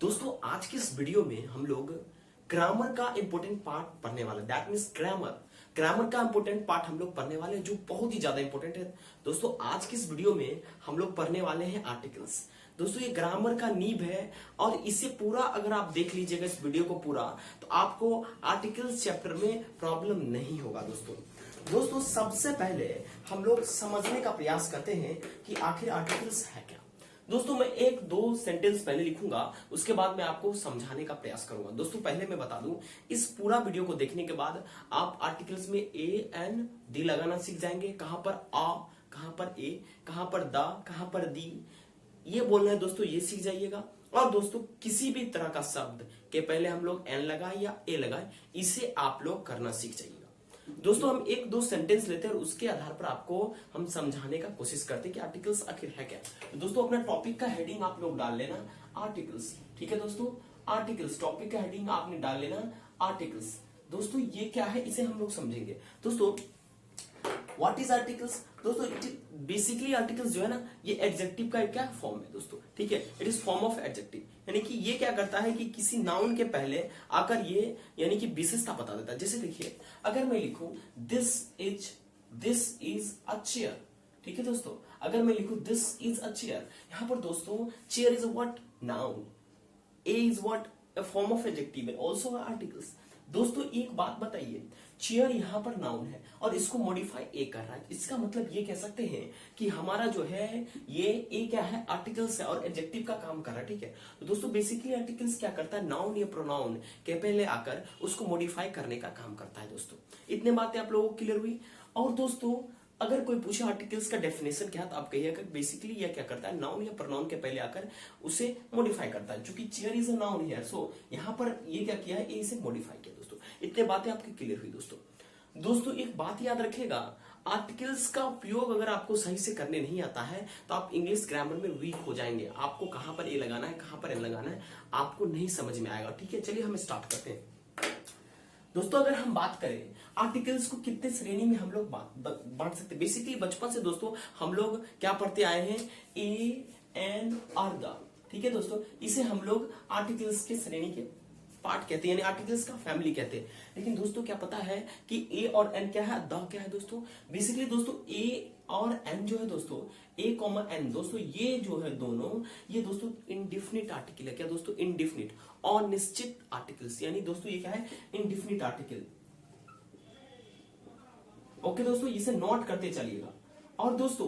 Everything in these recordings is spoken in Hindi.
दोस्तों आज की इस वीडियो में हम लोग ग्रामर का इंपॉर्टेंट पार्ट पढ़ने वाले, दैट मीन्स ग्रामर का इंपॉर्टेंट पार्ट हम लोग पढ़ने वाले हैं जो बहुत ही ज्यादा इंपॉर्टेंट है। दोस्तों आज की इस वीडियो में हम लोग पढ़ने वाले हैं आर्टिकल्स। दोस्तों ये ग्रामर का नींव है और इसे पूरा अगर आप देख लीजिएगा इस वीडियो को पूरा, तो आपको आर्टिकल्स चैप्टर में प्रॉब्लम नहीं होगा। दोस्तों सबसे पहले हम लोग समझने का प्रयास करते हैं कि आखिर आर्टिकल्स है क्या। दोस्तों मैं एक दो सेंटेंस पहले लिखूंगा, उसके बाद मैं आपको समझाने का प्रयास करूंगा। दोस्तों पहले मैं बता दूं, इस पूरा वीडियो को देखने के बाद आप आर्टिकल्स में ए एन डी लगाना सीख जाएंगे। कहां पर आ, कहां पर ए, कहां पर दा, कहां पर दी, ये बोलना है दोस्तों, ये सीख जाइएगा। और दोस्तों किसी भी तरह का शब्द के पहले हम लोग एन लगाए या ए लगाए, इसे आप लोग करना सीख जाइएगा। दोस्तों हम एक दो सेंटेंस लेते हैं और उसके आधार पर आपको हम समझाने का कोशिश करते हैं कि आर्टिकल्स आखिर है क्या। तो दोस्तों अपना टॉपिक का हेडिंग आप लोग डाल लेना आर्टिकल्स, ठीक है दोस्तों। आर्टिकल्स टॉपिक का हेडिंग आपने डाल लेना आर्टिकल्स। दोस्तों ये क्या है इसे हम लोग समझेंगे। दोस्तों व्हाट इज आर्टिकल्स? दोस्तों बेसिकली आर्टिकल्स जो है ना, ये एडजेक्टिव का क्या फॉर्म है दोस्तों, ठीक है। It is form of adjective, यानी कि ये क्या करता है कि किसी नाउन के पहले आकर ये यानी कि विशेषता बता देता है। जैसे देखिए अगर मैं लिखूं दिस इज अ चेयर, ठीक है दोस्तों। अगर मैं लिखूं दिस इज अ चेयर, यहां पर दोस्तों chair is a what, noun, A is what, a form of adjective and also articles. दोस्तों एक बात बताइए, चेयर यहां पर नाउन है और इसको मॉडिफाई ए कर रहा है, इसका मतलब ये कह सकते हैं कि हमारा जो है ये ए क्या है, आर्टिकल्स है और एडजेक्टिव का काम कर रहा है, ठीक है। तो दोस्तों बेसिकली आर्टिकल्स क्या करता है, नाउन या प्रोनाउन के पहले आकर उसको मॉडिफाई करने का काम करता है। दोस्तों इतने बातें आप लोगों को क्लियर हुई। और दोस्तों अगर कोई पूछे आर्टिकल्स का डेफिनेशन क्या है, तो आप कहिएगा बेसिकली यह क्या करता है, नाउन या प्रोनाउन के पहले आकर उसे मॉडिफाई करता है। क्योंकि chair is a noun here, so यहां पर ये क्या किया है, ए इसे मॉडिफाई किया। दोस्तों इतने बातें आपकी क्लियर हुई। दोस्तों एक बात याद रखिएगा, आर्टिकल्स का उपयोग अगर आपको सही से करने नहीं आता है तो आप इंग्लिश ग्रामर में वीक हो जाएंगे। आपको कहां पर ए लगाना है, कहां पर एन लगाना है, आपको नहीं समझ में आएगा, ठीक है। चलिए हम स्टार्ट करते हैं। दोस्तों अगर हम बात करें आर्टिकल्स को कितने श्रेणी में हम लोग बांट सकते हैं, बेसिकली बचपन से दोस्तों हम लोग क्या पढ़ते आए हैं, ए एन और द, ठीक है दोस्तों। इसे हम लोग आर्टिकल्स के श्रेणी के पार्ट कहते हैं, यानी आर्टिकल्स का फैमिली कहते हैं। लेकिन दोस्तों क्या पता है कि ए और एन क्या है, द क्या है दोस्तों। बेसिकली दोस्तों ए और एन जो है दोस्तों, ए कॉमा एन, दोस्तों ये जो है दोनों, ये दोस्तों इंडिफिनिट आर्टिकल है। क्या दोस्तों, इंडिफिनिट, अनिश्चित आर्टिकल्स, यानी दोस्तों ये क्या है, इंडिफिनिट आर्टिकल। ओके दोस्तों इसे नोट करते चलिएगा। और दोस्तों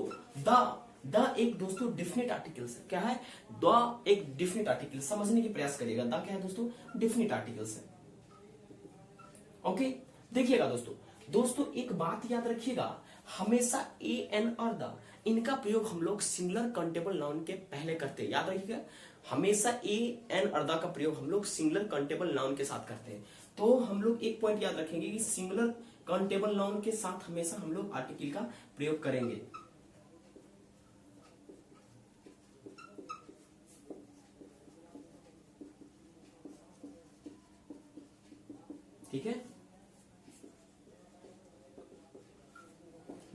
द एक दोस्तों डिफिनिट आर्टिकल्स है। क्या है, द एक डिफिनिट आर्टिकल, समझने की प्रयास करिएगा। द क्या है दोस्तों, डिफिनिट आर्टिकल्स है। ओके देखिएगा दोस्तों एक बात याद रखिएगा, हमेशा ए एन और द इनका प्रयोग हम लोग सिंगुलर काउंटेबल नाउन के पहले करते हैं। याद रखिएगा हमेशा ए एन और द का प्रयोग हम लोग सिंगुलर काउंटेबल नाउन के साथ करते हैं। तो हम लोग एक पॉइंट याद रखेंगे कि सिंगुलर काउंटेबल नाउन के साथ हमेशा हम लोग आर्टिकल का प्रयोग करेंगे। ठीक है,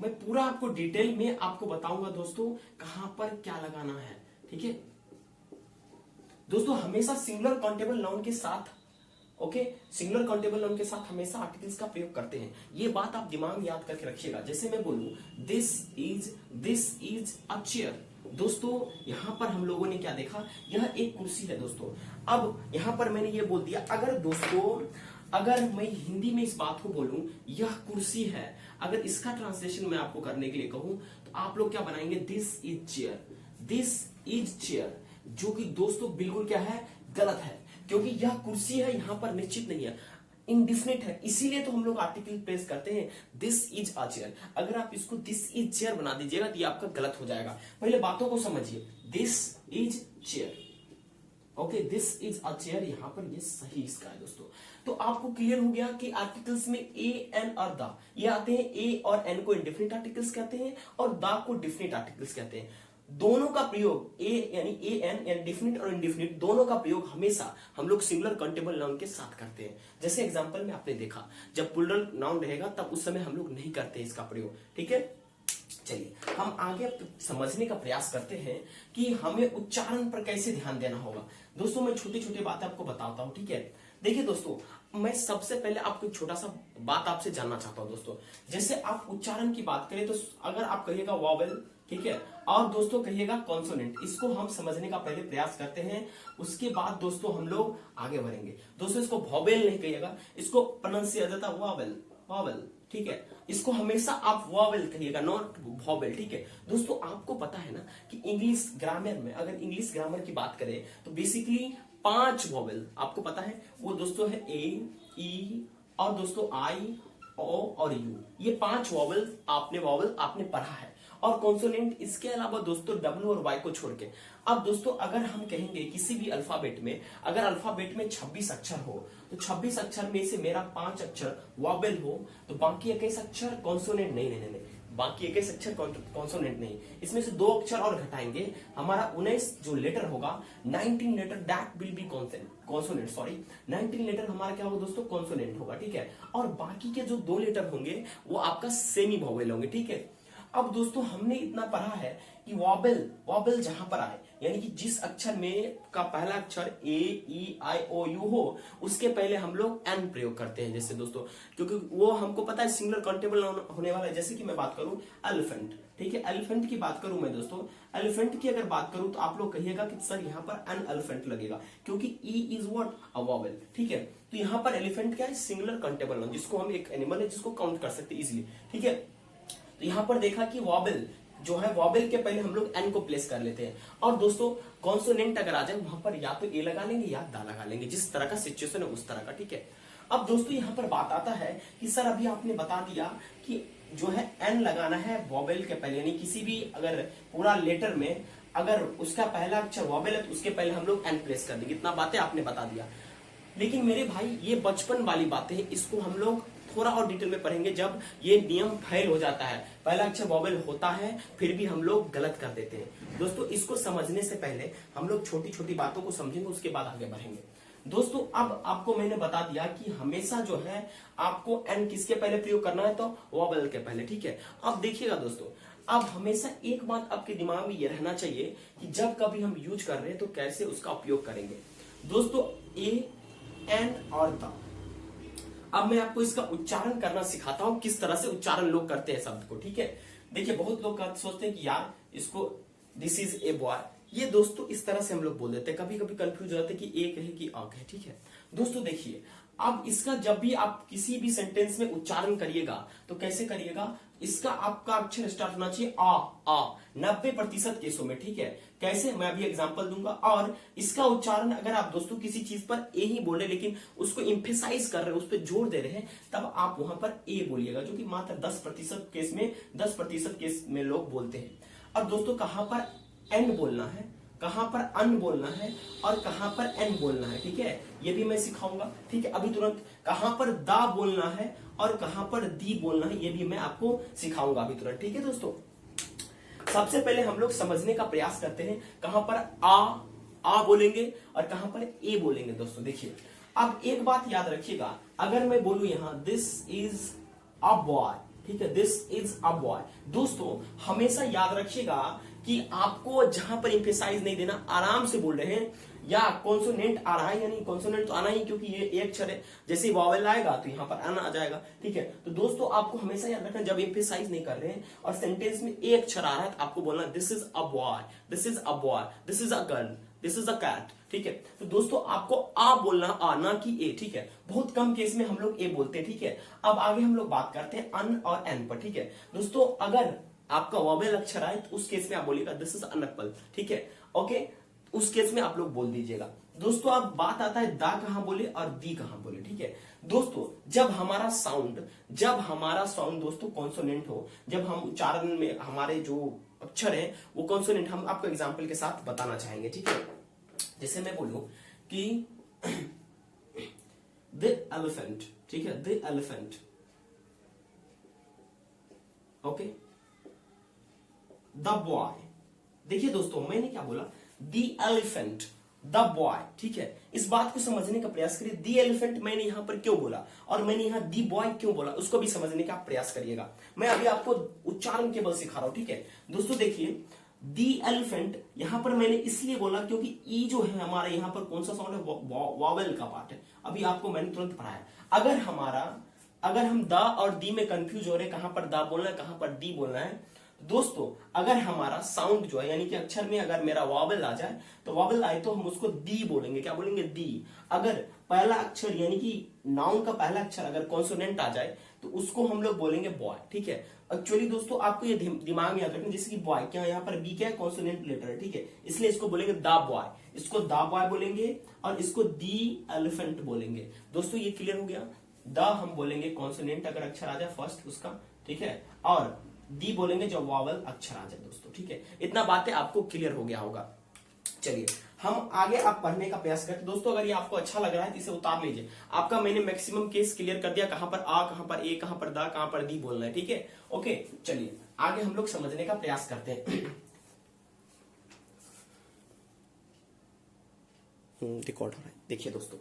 मैं पूरा आपको डिटेल में आपको बताऊंगा दोस्तों कहां पर क्या लगाना है, ठीक है दोस्तों। हमेशा सिंगुलर काउंटेबल नाउन के साथ, ओके, सिंगुलर काउंटेबल नाउन के साथ हमेशा आर्टिकल्स का प्रयोग करते हैं। ये बात आप दिमाग याद करके रखिएगा। जैसे मैं बोलूं दिस इज अ चेयर, दोस्तों यहां पर हम लोगों ने क्या देखा, यह एक कुर्सी है दोस्तों। अब यहां पर मैंने ये बोल दिया, अगर दोस्तों अगर मैं हिंदी में इस बात को बोलूं यह कुर्सी है, अगर इसका ट्रांसलेशन मैं आपको करने के लिए कहूं तो आप लोग क्या बनाएंगे, दिस इज चेयर, जो कि दोस्तों बिल्कुल क्या है, गलत है। क्योंकि यह कुर्सी है, यहां पर निश्चित नहीं है, इंडिफिनिट है, इसीलिए तो हम लोग आर्टिकल प्लेस करते हैं दिस इज अ चेयर। अगर आप इसको दिस इज चेयर बना दीजिएगा तो ये आपका गलत हो जाएगा। पहले बातों को समझिए, this is chair, okay, this is a chair, यहां पर ये सही इसका है दोस्तों। तो आपको क्लियर हो गया कि आर्टिकल्स में ए एन और द ये आते हैं। ए और एन को इंडिफिनिट आर्टिकल्स कहते हैं और द को डिफिनिट आर्टिकल्स कहते हैं। दोनों का प्रयोग ए यानी ए एन डिफिनिट और इंडिफिनिट दोनों का प्रयोग हमेशा हम लोग सिंगुलर काउंटेबल नाउन के साथ करते हैं। जैसे एग्जांपल में आपने देखा, जब प्लूरल नाउन रहेगा तब उस समय हम लोग नहीं करते इसका प्रयोग, ठीक है। चलिए हम आगे समझने का प्रयास करते हैं कि हमें उच्चारण पर कैसे ध्यान देना होगा। दोस्तों मैं छोटी छोटी बातें आपको बताता हूं, ठीक है। देखिए दोस्तों, मैं सबसे पहले आपको एक छोटा सा बात आपसे जानना चाहता हूं दोस्तों। जैसे आप उच्चारण की बात करें तो अगर आप कहिएगा वॉवेल, ठीक है, और दोस्तों कहिएगा कॉन्सोनेंट, इसको हम समझने का पहले प्रयास करते हैं। उसके बाद दोस्तों हम लोग आगे बढ़ेंगे। दोस्तों इसको वॉवेल नहीं कहिएगा, इसको प्रोनाउंसिएशन होता है वॉवेल, वॉवेल, ठीक है। इसको हमेशा आप वॉवेल कहिएगा, नॉट वॉवेल, ठीक है। दोस्तों आपको पता है ना कि इंग्लिश ग्रामर में, अगर इंग्लिश ग्रामर की बात करें तो बेसिकली 5 वॉवेल आपको पता है, वो दोस्तों है ए, ई, और दोस्तों आई, ओ और यू। ये 5 वॉवेल आपने पढ़ा है। और कॉन्सोनेंट इसके अलावा दोस्तों डब्ल्यू और वाई को छोड़ के। अब दोस्तों अगर हम कहेंगे किसी भी अल्फाबेट में, अगर अल्फाबेट में 26 अक्षर हो तो 26 अक्षर में से मेरा 5 अक्षर वॉवेल हो तो बाकी 21 अक्षर कॉन्सोनेंट नहीं, बाकी 21 अक्षर कॉन्सोनेंट नहीं, इसमें से 2 अक्षर और घटाएंगे, हमारा 19 जो लेटर होगा, 19 letter that will be consonant, sorry 19 letter हमारा क्या होगा दोस्तों, कॉन्सोनेंट होगा, ठीक है। और बाकी के जो 2 लेटर होंगे वो आपका सेमी वॉवेल होंगे, ठीक है। अब दोस्तों हमने इतना पढ़ा है कि वॉवेल जहां पर आए, यानी कि जिस अक्षर में का पहला अक्षर ए, ई, आई, ओ, यू हो, उसके पहले हम लोग एन प्रयोग करते हैं। जैसे दोस्तों क्योंकि वो हमको पता है सिंगुलर काउंटेबल होने वाला है। जैसे कि मैं बात करूं एलिफेंट, ठीक है, एलिफेंट की बात करूं मैं दोस्तों, एलिफेंट की अगर बात करूं तो आप लोग कहिएगा कि सर यहाँ पर एन एलिफेंट लगेगा, क्योंकि E is what, a vowel, ठीक है। तो यहाँ पर एलिफेंट क्या है, सिंगुलर काउंटेबल नाउन, जिसको हम एक एनिमल है जिसको काउंट कर सकते इजिली, ठीक है। तो यहां पर देखा कि वॉवेल जो है, वॉवेल के पहले हम लोग एन को प्लेस कर लेते हैं। और दोस्तों कॉन्सोनेंट अगर आ जाए वहां पर या तो ए लगा लेंगे या दा लगा लेंगे, जिस तरह का सिचुएशन है उस तरह का, ठीक है। अब दोस्तों यहां पर बात आता है कि सर अभी आपने बता दिया कि जो है एन लगाना है वॉवेल के पहले, यानी किसी भी अगर पूरा लेटर में अगर उसका पहला अक्षर वॉवेल है तो उसके पहले हम लोग एन प्लेस कर देंगे। इतना बातें आपने बता दिया। लेकिन मेरे भाई ये बचपन वाली बातें हैं, इसको हम लोग थोड़ा और डिटेल में पढ़ेंगे जब ये नियम फेल हो जाता है, पहला अक्षर वॉवेल होता है फिर भी हम लोग गलत कर देते हैं। दोस्तों इसको समझने से पहले हम लोग छोटी छोटी बातों को समझेंगे, उसके बाद आगे बढ़ेंगे। दोस्तों अब आपको मैंने बता दिया कि हमेशा जो है आपको एन किसके पहले प्रयोग करना है, तो वॉवेल के पहले, ठीक है। अब देखिएगा दोस्तों, अब हमेशा एक बात आपके दिमाग में ये रहना चाहिए कि जब कभी हम यूज कर रहे हैं तो कैसे उसका उपयोग करेंगे। दोस्तों ए, एन और द, अब मैं आपको इसका उच्चारण करना सिखाता हूं, किस तरह से उच्चारण लोग करते हैं शब्द को, ठीक है। देखिए बहुत लोग सोचते हैं कि यार इसको दिस इज ए बॉय, ये दोस्तों इस तरह से हम लोग बोल देते हैं, कभी कभी कंफ्यूज हो जाते हैं कि एक है कि आंख है, ठीक है। दोस्तों देखिए अब इसका जब भी आप किसी भी सेंटेंस में उच्चारण करिएगा तो कैसे करिएगा, इसका आपका अक्षर स्टार्ट होना चाहिए आ 90% केसों में, ठीक है। कैसे, मैं अभी एग्जांपल दूंगा। और इसका उच्चारण अगर आप दोस्तों किसी चीज पर ए ही बोल रहे लेकिन उसको इम्फेसाइज कर रहे हैं, उस पर जोर दे रहे हैं, तब आप वहां पर ए बोलिएगा, जो कि मात्र 10% केस में 10% केस में लोग बोलते हैं। अब दोस्तों कहां पर एन बोलना है, कहां पर अन बोलना है और कहां पर एन बोलना है, ठीक है, ये भी मैं सिखाऊंगा, ठीक है। अभी तुरंत कहां पर दा बोलना है और कहां पर दी बोलना है, ये भी मैं आपको सिखाऊंगा अभी तुरंत, ठीक है। दोस्तों सबसे पहले हम लोग समझने का प्रयास करते हैं कहां पर आ बोलेंगे और कहां पर ए बोलेंगे। दोस्तों देखिए अब एक बात याद रखिएगा, अगर मैं बोलूं यहां दिस इज अ बॉय, ठीक है, दिस इज अ बॉय, दोस्तों हमेशा याद रखिएगा कि आपको जहां पर इंफेसाइज नहीं देना, आराम से बोल रहे हैं, या कॉन्सोनेंट आ रहा है, यानी कॉन्सोनेंट तो आना ही, क्योंकि ये एक अक्षर है, जैसे वॉवेल आएगा तो यहाँ पर आना आ जाएगा, ठीक है। तो दोस्तों आपको हमेशा याद रखना, जब इंफेसाइज नहीं कर रहे हैं और सेंटेंस में एक अक्षर आ रहा है तो आपको बोलना this is a boy, this is a boy, this is a girl, this is a cat, ठीक है। तो दोस्तों आपको आ बोलना, आ ना कि ए, ठीक है। बहुत कम केस में हम लोग ए बोलते हैं, ठीक है। अब आगे हम लोग बात करते हैं अन और एन पर, ठीक है। दोस्तों अगर आपका वॉवेल अक्षर आए तो उस केस में आप बोलिएगा दिस इज अन एप्पल, ठीक है, ओके, उस केस में आप लोग बोल दीजिएगा। दोस्तों अब बात आता है दा कहां बोले और दी कहां बोले, ठीक है। दोस्तों जब हमारा साउंड दोस्तों कॉन्सोनेंट हो, जब हम उच्चारण में हमारे जो अक्षर है वो कॉन्सोनेंट, हम आपको एग्जाम्पल के साथ बताना चाहेंगे, ठीक है। जैसे मैं बोलूं कि द एलिफेंट, ठीक है, the elephant, okay, the boy. देखिए दोस्तों मैंने क्या बोला, द एलिफेंट, द बॉय, ठीक है। इस बात को समझने का प्रयास करिए। दी एलिफेंट मैंने यहां पर क्यों बोला और मैंने यहां दी बॉय क्यों बोला, उसको भी समझने का प्रयास करिएगा। मैं अभी आपको उच्चारण केवल सिखा रहा हूं, ठीक है दोस्तों। देखिए दी एलिफेंट यहां पर मैंने इसलिए बोला क्योंकि ई जो है हमारा यहां पर कौन सा साउंड है, वॉवेल का पार्ट है। अभी आपको मैंने तुरंत पढ़ाया। अगर हम द और दी में कंफ्यूज हो रहे हैं, कहां पर द बोलना है कहां पर दी बोलना है, दोस्तों अगर हमारा साउंड जो है यानी कि अक्षर में अगर मेरा वॉवेल आ जाए तो वॉवेल आए तो हम उसको दी बोलेंगे। क्या बोलेंगे? दी। अगर पहला अक्षर यानी कि नाउन का पहला अक्षर अगर कॉन्सोनेंट आ जाए तो उसको हम लोग बोलेंगे बॉय, ठीक है। एक्चुअली दोस्तों आपको ये दिमाग में याद रखना, जैसे कि बॉय क्या यहाँ पर बी क्या है, कॉन्सोनेंट लेटर है, ठीक है, इसलिए इसको बोलेंगे द बॉय, इसको द बॉय बोलेंगे और इसको दी एलिफेंट बोलेंगे। दोस्तों ये क्लियर हो गया। द हम बोलेंगे कॉन्सोनेंट अगर अक्षर आ जाए फर्स्ट उसका, ठीक है, और दी बोलेंगे जब वॉवल अक्षर आ जाए दोस्तों, ठीक है। इतना बातें आपको क्लियर हो गया होगा। चलिए हम आगे आप पढ़ने का प्रयास करते। दोस्तों अगर ये आपको अच्छा लग रहा है तो इसे उतार लीजिए। आपका मैंने मैक्सिमम केस क्लियर कर दिया, कहां पर आ, कहां पर ए, कहां पर दा, कहां पर दी बोलना है, ठीक है। ओके चलिए आगे हम लोग समझने का प्रयास करते हैं। रिकॉर्ड हो रहा है, देखिए दोस्तों।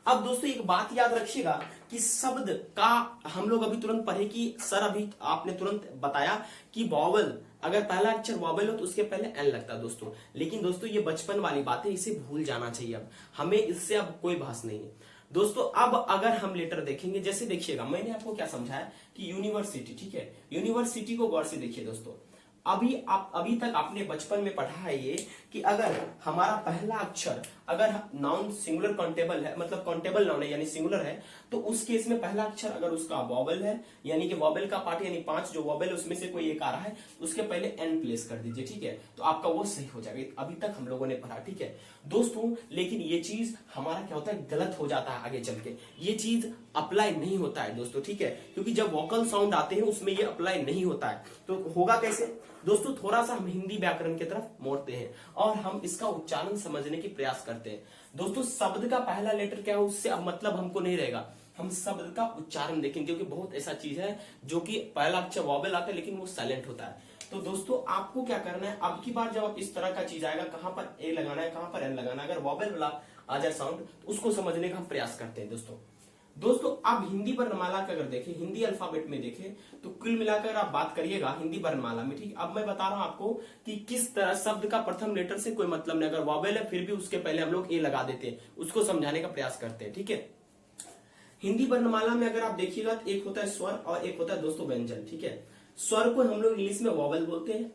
अब दोस्तों एक बात याद रखिएगा कि शब्द का हम लोग अभी तुरंत पढ़े कि सर अभी आपने तुरंत बताया कि वॉवल अगर पहला अक्षर वॉवल हो तो उसके पहले एन लगता है दोस्तों। लेकिन दोस्तों ये बचपन वाली बात है, इसे भूल जाना चाहिए। अब हमें इससे अब कोई बहस नहीं है दोस्तों। अब अगर हम लेटर देखेंगे, जैसे देखिएगा मैंने आपको क्या समझाया कि यूनिवर्सिटी, ठीक है, यूनिवर्सिटी को गौर से देखिए दोस्तों। अभी तक आपने बचपन में पढ़ा है ये कि अगर हमारा पहला अक्षर अगर नाउन सिंगुलर काउंटेबल है, मतलब काउंटेबल नाउन है यानी सिंगुलर है, तो उस केस में पहला अक्षर अगर उसका वॉवेल है यानी कि वॉवेल का पार्ट यानी 5 जो वॉवेल उसमें से कोई एक आ रहा है उसके पहले एन प्लेस कर दीजिए, ठीक है, तो आपका वो सही हो जाएगा। अभी तक हम लोगों ने पढ़ा, ठीक है दोस्तों। लेकिन ये चीज हमारा क्या होता है, गलत हो जाता है आगे चल के, ये चीज अप्लाई नहीं होता है दोस्तों, ठीक है, क्योंकि जब वोकल साउंड आते हैं उसमें ये अप्लाई नहीं होता है। तो होगा कैसे दोस्तों, थोड़ा सा हम हिंदी व्याकरण की तरफ मोड़ते हैं और हम इसका उच्चारण समझने की प्रयास करते हैं दोस्तों। शब्द का पहला लेटर क्या है उससे अब मतलब हमको नहीं रहेगा, हम शब्द का उच्चारण देखेंगे, क्योंकि बहुत ऐसा चीज है जो कि पहला अक्षर वॉवेल आता है लेकिन वो साइलेंट होता है। तो दोस्तों आपको क्या करना है, अब की बार जब आप इस तरह का चीज आएगा, कहां पर ए लगाना है कहां पर एन लगाना है, अगर वॉवेल वाला आ जाए साउंड तो उसको समझने का हम प्रयास करते हैं दोस्तों। आप हिंदी वर्णमाला का अगर देखें, हिंदी अल्फाबेट में देखें तो कुल मिलाकर आप बात करिएगा हिंदी वर्णमाला में, ठीक। अब मैं बता रहा हूं आपको कि किस तरह शब्द का प्रथम लेटर से कोई मतलब नहीं, अगर वॉवेल है फिर भी उसके पहले हम लोग ए लगा देते हैं, उसको समझाने का प्रयास करते हैं, ठीक है। हिंदी वर्णमाला में अगर आप देखिएगा तो एक होता है स्वर और एक होता है दोस्तों व्यंजन, ठीक है। स्वर को हम लोग इंग्लिश में वॉवेल बोलते हैं,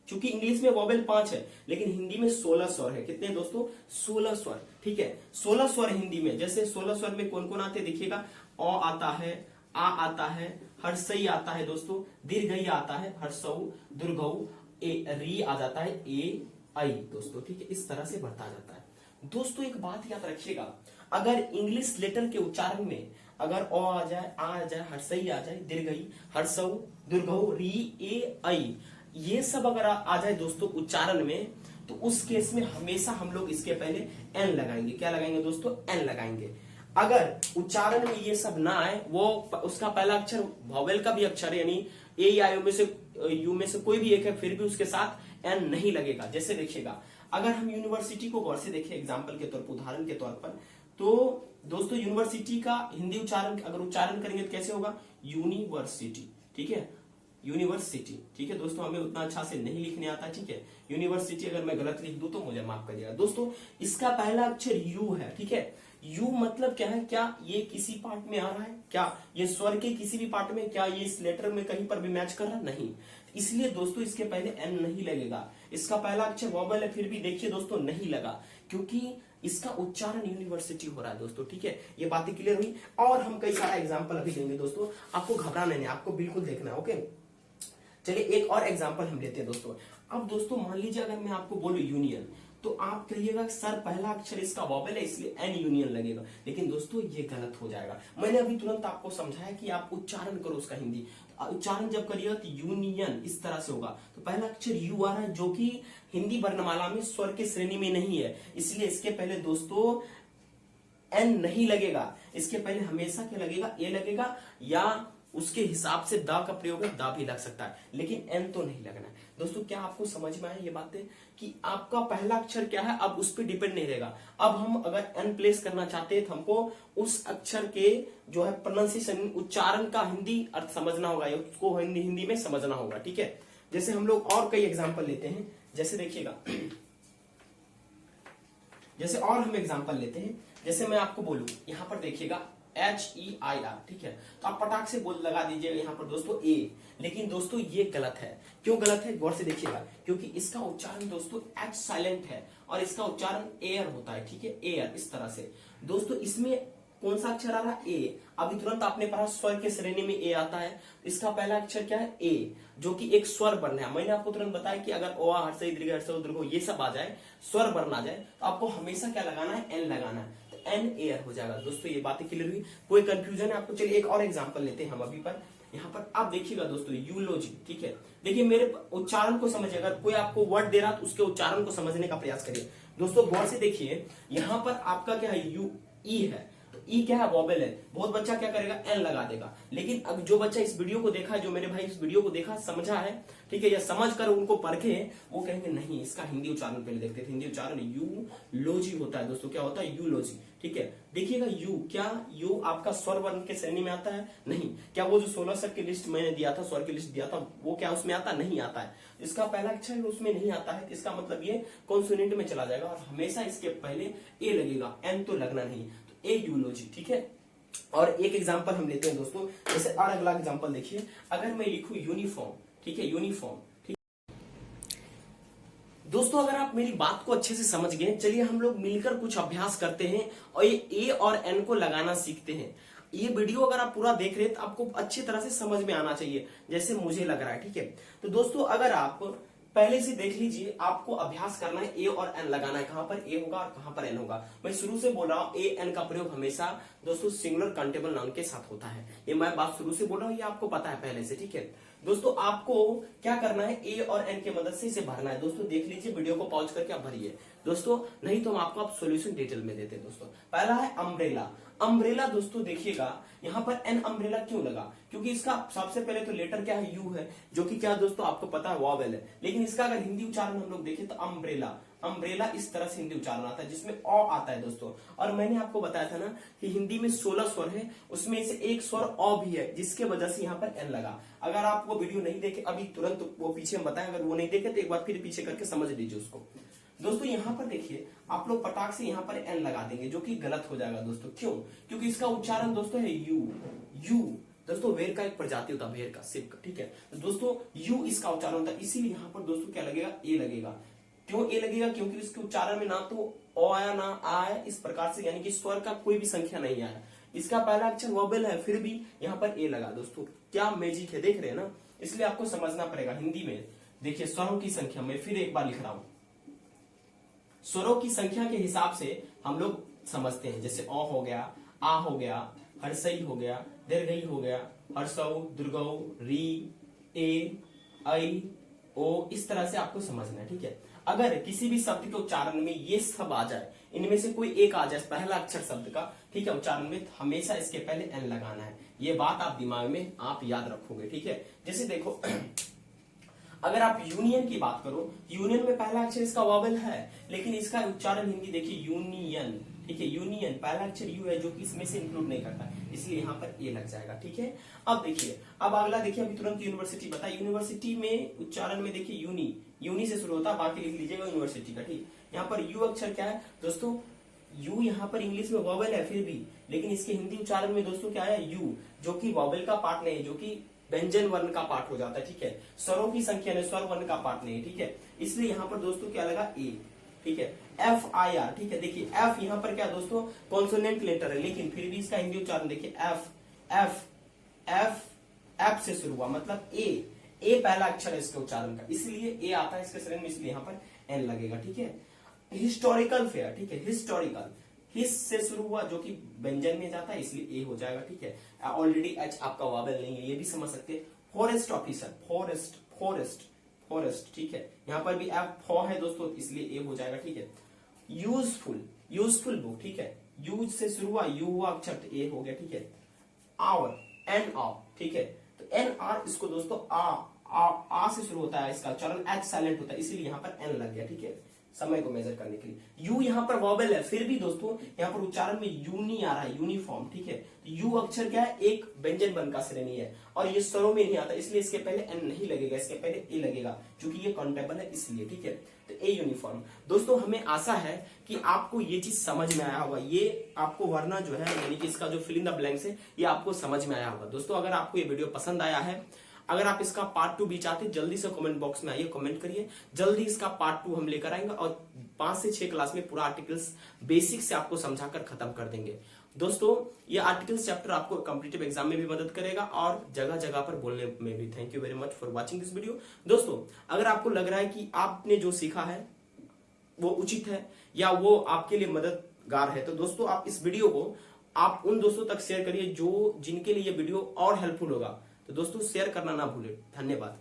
क्योंकि इंग्लिश में वॉवेल 5 है लेकिन हिंदी में 16 स्वर है। कितने दोस्तों? 16 स्वर, ठीक है, 16 स्वर हिंदी में। जैसे 16 स्वर में कौन कौन आते हैं देखिएगा, अ आता है, आ आता है, हर्षई आता है दोस्तों, दीर्घई आता है, हर्षऊ, दुर्घऊ, री आ जाता है, ए आई दोस्तों, ठीक है, इस तरह से बढ़ता जाता है दोस्तों। एक बात याद रखिएगा, अगर इंग्लिश लेटर के उच्चारण में अगर अ आ जाए, आ जाए, हर्षई आ जाए, दीर्घई, हर्षऊ, दुर्घऊ, री, ए आई, ये सब अगर आ जाए दोस्तों उच्चारण में, तो उस केस में हमेशा हम लोग इसके पहले एन लगाएंगे। क्या लगाएंगे दोस्तों? एन लगाएंगे। अगर उच्चारण में ये सब ना आए, वो उसका पहला अक्षर वॉवेल का भी अक्षर यानी ए या यू में से कोई भी एक है, फिर भी उसके साथ एन नहीं लगेगा। जैसे देखिएगा, अगर हम यूनिवर्सिटी को गौर से देखें एग्जाम्पल के तौर पर, उदाहरण के तौर पर, तो दोस्तों यूनिवर्सिटी का हिंदी उच्चारण अगर उच्चारण करेंगे तो कैसे होगा? यूनिवर्सिटी, ठीक है, यूनिवर्सिटी, ठीक है दोस्तों। हमें उतना अच्छा से नहीं लिखने आता, ठीक है। यूनिवर्सिटी अगर मैं गलत लिख दूं तो मुझे माफ करिएगा दोस्तों। इसका पहला अक्षर यू है, ठीक है। यू मतलब क्या है? क्या ये किसी पार्ट में आ रहा है? क्या ये स्वर के किसी भी पार्ट में? क्या ये इस लेटर में कहीं पर भी मैच कर रहा? नहीं। इसलिए दोस्तों इसके पहले एन नहीं लगेगा। इसका पहला अक्षर वॉवेल है, फिर भी देखिए दोस्तों नहीं लगा, क्योंकि इसका उच्चारण यूनिवर्सिटी हो रहा है दोस्तों, ठीक है। ये बातें क्लियर हुई और हम कई सारा एग्जाम्पल अभी देंगे दोस्तों, आपको घबराना नहीं, आपको बिल्कुल देखना है, ओके। चलिए एक और एग्जांपल हम लेते हैं दोस्तों। अब दोस्तों मान लीजिए अगर मैं आपको बोलूं यूनियन, तो आप कहिएगा सर पहला अक्षर इसका वॉवेल है इसलिए एन यूनियन लगेगा, लेकिन दोस्तों ये गलत हो जाएगा। मैंने अभी तुरंत आपको समझाया कि आप उच्चारण करो उसका हिंदी, उच्चारण जब करिएगा तो यूनियन इस तरह से होगा। तो पहला अक्षर यू आ रहा है जो कि हिंदी वर्णमाला में स्वर की श्रेणी में नहीं है, इसलिए इसके पहले दोस्तों एन नहीं लगेगा। इसके पहले हमेशा क्या लगेगा? ए लगेगा, या उसके हिसाब से दा का प्रयोग है, दा भी लग सकता है, लेकिन एन तो नहीं लगना है दोस्तों क्या आपको समझ में आया ये बातें कि आपका पहला अक्षर क्या है अब उस पर डिपेंड नहीं रहेगा। अब हम अगर एन प्लेस करना चाहते हैं तो हमको उस अक्षर के जो है प्रोनाउंसिएशन उच्चारण का हिंदी अर्थ समझना होगा या उसको हिंदी में समझना होगा। ठीक है, जैसे हम लोग और कई एग्जाम्पल लेते हैं, जैसे देखिएगा जैसे और हम एग्जाम्पल लेते हैं, जैसे मैं आपको बोलूं यहां पर देखिएगा HEIR, ठीक है, तो आप पटाख से बोल लगा दीजिएगा यहाँ पर दोस्तों ए, लेकिन दोस्तों ये गलत है। क्यों गलत है, गौर से देखिएगा, क्योंकि इसका उच्चारण दोस्तों एच साइलेंट है और इसका उच्चारण एयर होता है। ठीक है, एयर इस तरह से। दोस्तों इसमें कौन सा अक्षर आ रहा है, ए। अभी तुरंत आपने पढ़ा स्वर के श्रेणी में ए आता है, इसका पहला अक्षर क्या है, ए, जो कि एक स्वर वर्ण है। मैंने आपको तुरंत बताया कि अगर ओ हर्षई दीर्घ हर्षई दीर्घ ये सब आ जाए, स्वर वर्ण आ जाए, तो आपको हमेशा क्या लगाना है, एन लगाना है, एन एयर हो जाएगा। दोस्तों ये बातें क्लियर हुई, कोई कंफ्यूजन है आपको? चलिए एक और एग्जांपल लेते हैं हम अभी पर। यहाँ पर आप देखिएगा दोस्तों यूलोजी, ठीक है, देखिए मेरे उच्चारण को समझिए, अगर कोई आपको वर्ड दे रहा तो उसके उच्चारण को समझने का प्रयास करिए। दोस्तों गौर से देखिए, यहाँ पर आपका क्या है, यू ई है, ई क्या है, वॉवेल है। बहुत बच्चा क्या करेगा, एन लगा देगा, लेकिन अब जो बच्चा इस वीडियो को देखा है, जो मेरे भाई इस वीडियो को देखा समझा है, ठीक है, या समझ कर उनको परखे, वो कहेंगे नहीं इसका हिंदी उच्चारण पहले देखते थे। हिंदी उच्चारण यू लोजी होता है दोस्तों, क्या होता है, यू लोजी। ठीक है, देखिएगा यू, क्या यू आपका स्वर वर्ण के श्रेणी में आता है? नहीं। क्या वो जो 16 स्वर की लिस्ट मैंने दिया था, स्वर की लिस्ट दिया था, वो क्या उसमें आता? नहीं आता है। इसका पहला अक्षर उसमें नहीं आता है, इसका मतलब ये कॉन्सोनेंट में चला जाएगा और हमेशा इसके पहले ए लगेगा, एन तो लगना नहीं, तो ए यूलोजी। ठीक है, और एक एग्जांपल हम लेते हैं दोस्तों, जैसे और अगला एग्जांपल देखिए, अगर मैं लिखूं यूनिफॉर्म, ठीक है, यूनिफॉर्म। ठीक, दोस्तों अगर आप मेरी बात को अच्छे से समझ गए, चलिए हम लोग मिलकर कुछ अभ्यास करते हैं और ये ए और एन को लगाना सीखते हैं। ये वीडियो अगर आप पूरा देख रहे हैं तो आपको अच्छी तरह से समझ में आना चाहिए, जैसे मुझे लग रहा है। ठीक है, तो दोस्तों अगर आप पहले से देख लीजिए, आपको अभ्यास करना है, ए और एन लगाना है, कहां पर ए होगा और कहां पर एन होगा। मैं शुरू से बोल रहा हूं, ए एन का प्रयोग हमेशा दोस्तों सिंगुलर काउंटेबल नाउन के साथ होता है। ये मैं बात शुरू से बोल रहा हूं, ये आपको पता है पहले से। ठीक है दोस्तों, आपको क्या करना है, ए और एन की मदद से इसे भरना है। दोस्तों देख लीजिए, वीडियो को पॉज करके आप भरिए दोस्तों, नहीं तो हम आपको आप सोल्यूशन डिटेल में देते हैं। दोस्तों पहला है अम्ब्रेला। अम्ब्रेला दोस्तों देखिएगा, यहाँ पर एन अम्ब्रेला क्यों लगा, क्योंकि इसका सबसे पहले तो लेटर क्या है, यू है, जो कि क्या दोस्तों आपको पता है वॉवेल है। लेकिन इसका अगर हिंदी उच्चारण हम लोग देखें तो अम्ब्रेला, अम्ब्रेला इस तरह से हिंदी उच्चारण आता है, जिसमें अ आता है दोस्तों। और मैंने आपको बताया था ना कि हिंदी में 16 स्वर है, उसमें से एक स्वर अ भी है, जिसके वजह से यहाँ पर एन लगा। अगर आप वो वीडियो नहीं देखे अभी तुरंत वो पीछे हम बताएं, अगर वो नहीं देखे तो एक बार फिर पीछे करके समझ लीजिए उसको। दोस्तों यहाँ पर देखिए, आप लोग पटाख से यहाँ पर एन लगा देंगे, जो कि गलत हो जाएगा दोस्तों। क्यों? क्योंकि इसका उच्चारण दोस्तों है यू। यू दोस्तों वेर का एक प्रजाति होता है, वेर का, सिप का। ठीक है, तो दोस्तों यू इसका उच्चारण होता है, इसीलिए यहाँ पर दोस्तों क्या लगेगा, ए लगेगा। क्यों ए लगेगा? क्योंकि इसके उच्चारण में ना तो ओ आया ना आ आया, इस प्रकार से, यानी कि स्वर का कोई भी संख्या नहीं आया। इसका पहला अक्षर वोबेल है, फिर भी यहाँ पर ए लगा। दोस्तों क्या मैजिक है, देख रहे हैं ना? इसलिए आपको समझना पड़ेगा हिंदी में। देखिए स्वरों की संख्या, मैं फिर एक बार लिख रहा हूं, स्वरों की संख्या के हिसाब से हम लोग समझते हैं। जैसे अ हो गया, आ हो गया, हर्षई हो गया, दीर्घई हो गया, हर्षौ, दीर्घौ, री, ए, ऐ, ओ, इस तरह से आपको समझना है। ठीक है, अगर किसी भी शब्द के उच्चारण में ये सब आ जाए, इनमें से कोई एक आ जाए पहला अक्षर शब्द का, ठीक है, उच्चारण में, हमेशा इसके पहले एन लगाना है। ये बात आप दिमाग में आप याद रखोगे। ठीक है, जैसे देखो अगर आप यूनियन की बात करो, यूनियन में पहला अक्षर इसका वॉवेल है, लेकिन इसका उच्चारण हिंदी देखिए यूनियन। ठीक है, यूनियन पहला अक्षर यू है, जो कि इसमें से इंक्लूड नहीं करता, इसलिए यहाँ पर ए लग जाएगा। ठीक है, अब देखिए, अब अगला देखिए, अभी तुरंत यूनिवर्सिटी बताया। यूनिवर्सिटी में उच्चारण में देखिए यूनी, यूनी से शुरू होता है, बाकी लिख लीजिएगा यूनिवर्सिटी का। ठीक, यहाँ पर यू अक्षर क्या है दोस्तों, यू यहाँ पर इंग्लिश में वॉवेल है फिर भी, लेकिन इसके हिंदी उच्चारण में दोस्तों क्या है, यू, जो कि वॉवेल का पार्ट नहीं है, जो कि व्यंजन वर्ण का पार्ट हो जाता है। ठीक है, स्वरों की संख्या में स्वर वर्ण का पार्ट नहीं है। ठीक है, इसलिए यहाँ पर दोस्तों क्या लगा, ए। ठीक है, एफ आई आर। ठीक है, देखिए एफ यहाँ पर क्या दोस्तों, कॉन्सोनेंट लेटर है, लेकिन फिर भी इसका हिंदी उच्चारण देखिए एफ, एफ, एफ, एफ से शुरू हुआ, मतलब ए, ए पहला अक्षर है इसके उच्चारण का, इसलिए ए आता है इसके श्रेणी में, इसलिए यहाँ पर एन लगेगा। ठीक है, हिस्टोरिकल फेयर। ठीक है, हिस्टोरिकल, हिस से शुरू हुआ, जो कि व्यंजन में जाता है, इसलिए ए हो जाएगा। ठीक है, ऑलरेडी एच आपका वावेल नहीं है, ये भी समझ सकते हैं। Forest officer, forest, forest, forest. ठीक है, यहाँ पर भी एफ फॉ है दोस्तों, इसलिए ए हो जाएगा। ठीक है, यूजफुल, यूजफुल बुक। ठीक है, यूज से शुरू हुआ, यू हुआ अक्षर, तो ए हो गया। ठीक है, आवर, एन आर। ठीक है, तो एन आर इसको दोस्तों आ, आ से शुरू होता है इसका चरण, एच साइलेंट होता है, इसीलिए यहाँ पर एन लग गया। ठीक है, समय को मेजर करने के लिए। यू यहाँ पर वॉवेल है, फिर भी दोस्तों यहाँ पर उच्चारण में यूनी आ रहा है, यूनिफॉर्म। ठीक है, तो यू अक्षर क्या है, एक व्यंजन वर्ण का श्रेणी है और ये स्वरों में नहीं आता, इसलिए इसके पहले एन नहीं लगेगा, इसके पहले ए लगेगा, क्योंकि ये काउंटेबल है इसलिए। ठीक है, तो ए यूनिफॉर्म। दोस्तों हमें आशा है कि आपको ये चीज समझ में आया होगा, ये आपको वरना जो है यानी कि इसका जो फिल इन द ब्लैंक्स है ये आपको समझ में आया होगा। दोस्तों अगर आपको ये वीडियो पसंद आया है, अगर आप इसका पार्ट 2 भी चाहते हैं, जल्दी से कमेंट बॉक्स में आइए, कमेंट करिए, जल्दी इसका पार्ट 2 हम लेकर आएंगे और 5 से 6 क्लास में पूरा आर्टिकल्स बेसिक से आपको समझाकर खत्म कर देंगे। दोस्तों ये आर्टिकल्स चैप्टर आपको कॉम्पिटिटिव एग्जाम में भी मदद करेगा और जगह जगह पर बोलने में भी। Thank you very much for watching this video. दोस्तों अगर आपको लग रहा है कि आपने जो सीखा है वो उचित है या वो आपके लिए मददगार है, तो दोस्तों आप इस वीडियो को आप उन दोस्तों तक शेयर करिए जो जिनके लिए ये वीडियो और हेल्पफुल होगा। तो दोस्तों शेयर करना ना भूलें। धन्यवाद।